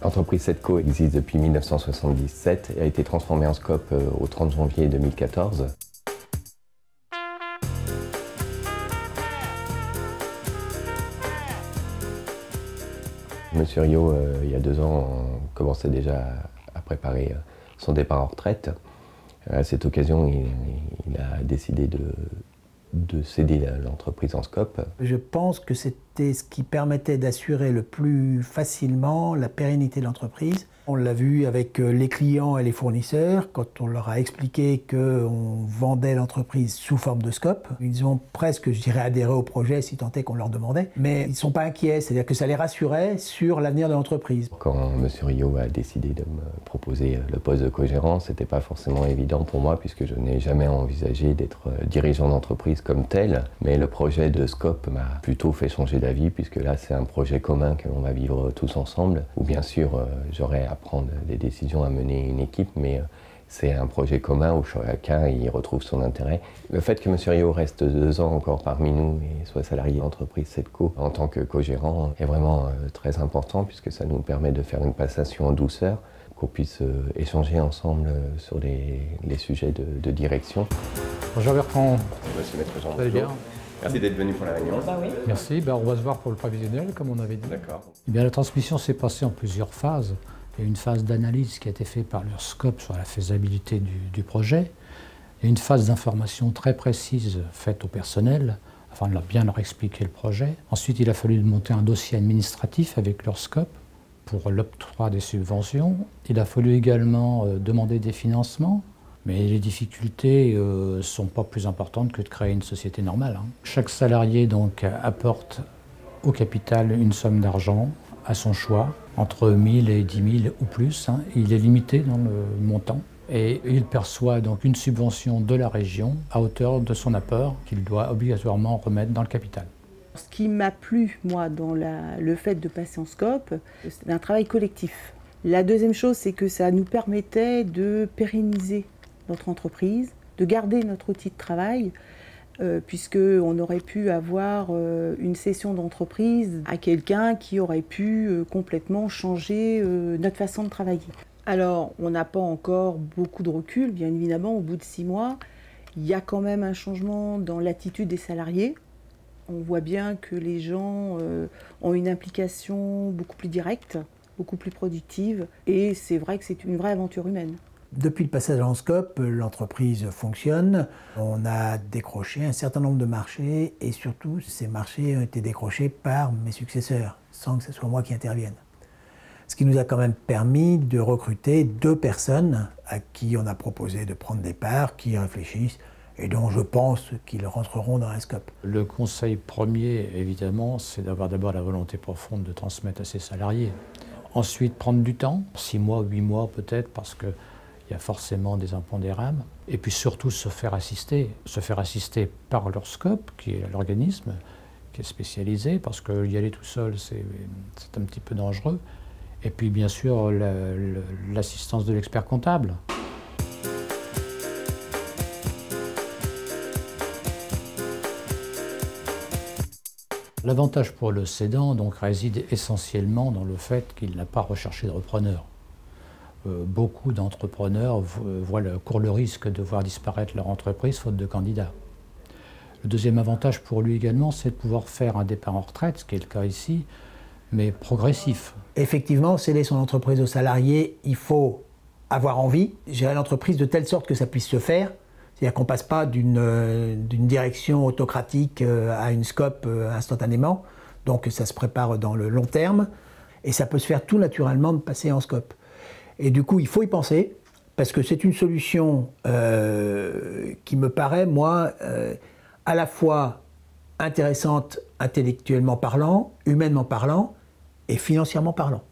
L'entreprise Setco existe depuis 1977 et a été transformée en SCOP au 30 janvier 2014. Monsieur Rio, il y a 2 ans, commençait déjà à préparer son départ en retraite. À cette occasion, il a décidé de céder l'entreprise en SCOP. Je pense que c'était ce qui permettait d'assurer le plus facilement la pérennité de l'entreprise. On l'a vu avec les clients et les fournisseurs, quand on leur a expliqué qu'on vendait l'entreprise sous forme de SCOP. Ils ont presque, je dirais, adhéré au projet, si tant est qu'on leur demandait. Mais ils ne sont pas inquiets, c'est-à-dire que ça les rassurait sur l'avenir de l'entreprise. Quand M. Rio a décidé de me proposer le poste de co-gérant, ce n'était pas forcément évident pour moi, puisque je n'ai jamais envisagé d'être dirigeant d'entreprise comme tel. Mais le projet de SCOP m'a plutôt fait changer d'avis, puisque là, c'est un projet commun que l'on va vivre tous ensemble, où bien sûr, j'aurai à prendre des décisions, à mener une équipe, mais c'est un projet commun où chacun y retrouve son intérêt. Le fait que M. Rio reste 2 ans encore parmi nous et soit salarié de l'entreprise Setco en tant que co-gérant est vraiment très important, puisque ça nous permet de faire une passation en douceur, qu'on puisse échanger ensemble sur les sujets de direction. Bonjour Bertrand. Monsieur Maître Jean. Vous allez bien? Merci d'être venu pour la réunion. Oui. Merci. On va se voir pour le prévisionnel, comme on avait dit. D'accord. La transmission s'est passée en plusieurs phases. Il y a une phase d'analyse qui a été faite par leur SCOP sur la faisabilité du projet. Il y a une phase d'information très précise faite au personnel, afin de bien leur expliquer le projet. Ensuite, il a fallu monter un dossier administratif avec leur SCOP pour l'octroi des subventions. Il a fallu également demander des financements. Mais les difficultés ne sont pas plus importantes que de créer une société normale. Chaque salarié donc apporte au capital une somme d'argent à son choix, entre 1000 et 10 000 ou plus. Il est limité dans le montant et il perçoit donc une subvention de la région à hauteur de son apport qu'il doit obligatoirement remettre dans le capital. Ce qui m'a plu, moi, dans le fait de passer en SCOP, c'est un travail collectif. La deuxième chose, c'est que ça nous permettait de pérenniser notre entreprise, de garder notre outil de travail, puisqu'on aurait pu avoir une cession d'entreprise à quelqu'un qui aurait pu complètement changer notre façon de travailler. Alors, on n'a pas encore beaucoup de recul, bien évidemment, au bout de 6 mois. Il y a quand même un changement dans l'attitude des salariés. On voit bien que les gens ont une implication beaucoup plus directe, beaucoup plus productive, et c'est vrai que c'est une vraie aventure humaine. Depuis le passage en SCOP, l'entreprise fonctionne. On a décroché un certain nombre de marchés et surtout, ces marchés ont été décrochés par mes successeurs, sans que ce soit moi qui intervienne. Ce qui nous a quand même permis de recruter 2 personnes à qui on a proposé de prendre des parts, qui réfléchissent et dont je pense qu'ils rentreront dans la SCOP. Le conseil premier, évidemment, c'est d'avoir d'abord la volonté profonde de transmettre à ses salariés. Ensuite, prendre du temps, 6 mois, 8 mois peut-être, parce que il y a forcément des impondérables. Et puis surtout se faire assister par leur SCOP, qui est l'organisme qui est spécialisé, parce qu'y aller tout seul, c'est un petit peu dangereux. Et puis bien sûr, l'assistance de l'expert comptable. L'avantage pour le cédant donc, réside essentiellement dans le fait qu'il n'a pas recherché de repreneur. Beaucoup d'entrepreneurs courent le risque de voir disparaître leur entreprise faute de candidats. Le deuxième avantage pour lui également, c'est de pouvoir faire un départ en retraite, ce qui est le cas ici, mais progressif. Effectivement, céder son entreprise aux salariés, il faut avoir envie, gérer l'entreprise de telle sorte que ça puisse se faire. C'est-à-dire qu'on ne passe pas d'une direction autocratique à une SCOP instantanément. Donc ça se prépare dans le long terme. Et ça peut se faire tout naturellement de passer en SCOP. Et du coup, il faut y penser, parce que c'est une solution qui me paraît, moi, à la fois intéressante intellectuellement parlant, humainement parlant et financièrement parlant.